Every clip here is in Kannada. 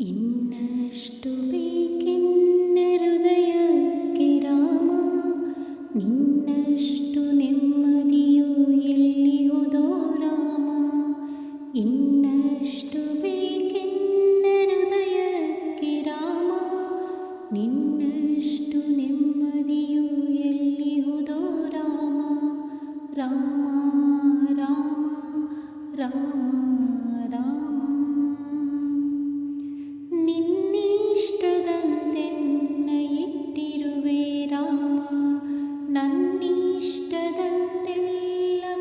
ಇನ್ನಷ್ಟು ಬೇಕೆನ್ನ ಹೃದಯಕ್ಕೆ ರಾಮ, ನಿನ್ನಷ್ಟು ನೆಮ್ಮದಿಯು ಎಲ್ಲಿಹುದೋ ರಾಮ. ಇನ್ನಷ್ಟು ಬೇಕೆನ್ನ ಹೃದಯಕ್ಕೆ ರಾಮ, ನಿನ್ನಷ್ಟು ನೆಮ್ಮದಿಯು ಎಲ್ಲಿಹುದೋ ರಾಮ. ರಾಮ ರಾಮ ರಾಮ ರಾಮ, ನಿನ್ನಿಷ್ಟದಂತೆನ್ನ ಇಟ್ಟಿರುವೆ ರಾಮ, ನನ್ನಿಷ್ಟದಂತೆಲ್ಲ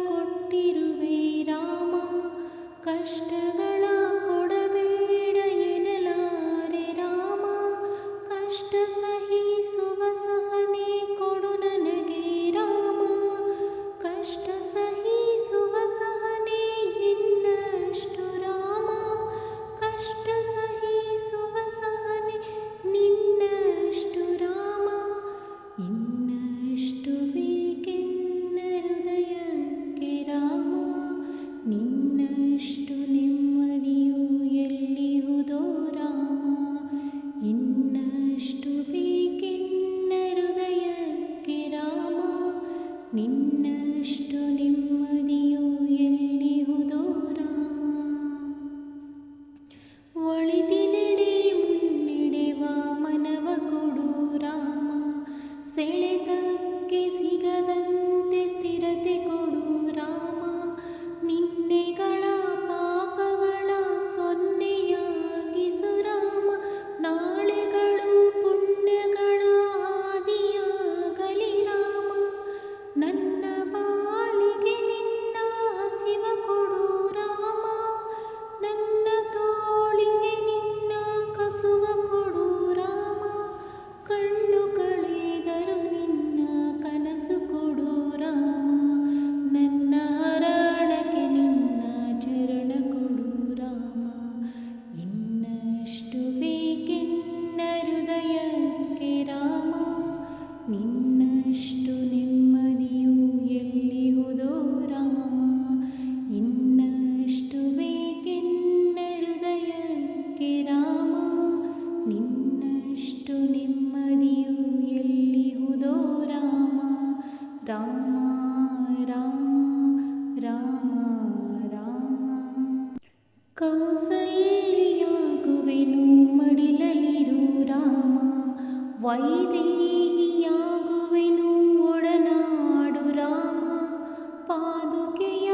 ಕೊಟ್ಟಿರುವೆ ರಾಮ. ಕಷ್ಟಗಳ ಕೊಡಬೇಡ ಎನ್ನಲಾರೆ ರಾಮ, ಕಷ್ಟ ಸಹಿಸುವ ಸಹನೆ ಕೊಡು ನನಗೆ ರಾಮ. ಕಷ್ಟ ಸಹಿಸುವ ಸಹನೆ ಇನ್ನಷ್ಟು ರಾಮ, ಕಷ್ಟ ಸಹಿಸುವ ಸಹನೆ ನಿನ್ನಷ್ಟು ರಾಮ. ಇನ್ನಷ್ಟು ಬೇಕೆನ್ನ ಹೃದಯಕ್ಕೆ ರಾಮ, ನಿನ್ನಷ್ಟು ನೆಮ್ಮದಿಯು ಎಲ್ಲಿಹುದೋ ರಾಮ. ಇನ್ನಷ್ಟು ಬೇಕೆನ್ನ ಹೃದಯಕ್ಕೆ ರಾಮ, ನಿನ್ನಷ್ಟು ನೆಮ್ಮದಿಯು ಎಲ್ಲಿಹುದೋ ರಾಮ. ಒಳಿತಿನೆಡೆ ಮುನ್ನಡೆವ ಮನವ ಕೊಡು ರಾಮ, ಸೆಳೆತಕ್ಕೆ ಸಿಗದಂತೆ ಸ್ಥಿರತೆ ಕೊಡು ರಾಮ. ನಿನ್ನೆಗಳ ಪಾಪಗಳ ಸೊನ್ನೆಯಾಗಿಸು ರಾಮ, ನಾಳೆಗಳು ಪುಣ್ಯಗಳ ಹಾದಿಯಾಗಲಿ ರಾಮ. ನನ್ನ ಬಾಳಿಗೆ ನಿನ್ನ ಹಸಿವ ಕೊಡು ರಾಮ, ನನ್ನ ತೋಳಿಗೆ ನಿನ್ನ ಕಸುವ ಕೊಡು ರಾಮ. ಕಣ್ಣು ಕಳೆದರು ನಿನ್ನ ಕನಸು ಕೊಡು ರಾಮ, ನನ್ನ ಹರಡಕ್ಕೆ ನಿನ್ನ ಚರಣ ಕೊಡು ರಾಮ. ಇನ್ನಷ್ಟು ಬೇಕೆನ್ನ ಹೃದಯಕ್ಕೆ ರಾಮ, ನಿನ್ನಷ್ಟು ನೆಮ್ಮದಿಯು ಎಲ್ಲಿಹುದೋ ರಾಮ. ಇನ್ನಷ್ಟು ಬೇಕೆನ್ನ ಹೃದಯಕ್ಕೆ ರಾಮ, ನಿನ್ನಷ್ಟು ನೆಮ್ಮದಿಯು ಎಲ್ಲಿಹುದೋ ರಾಮ. ರಾಮ ರಾಮ ರಾಮ ರಾಮ, ಕೌಸಲ್ಯಾಗುವೆನು ಮಡಿಲಲಿರು ರಾಮ, ವೈದೇಹಿಯಾಗುವೆನು ಒಡನಾಡು ರಾಮ. ಪಾದುಕೆಯ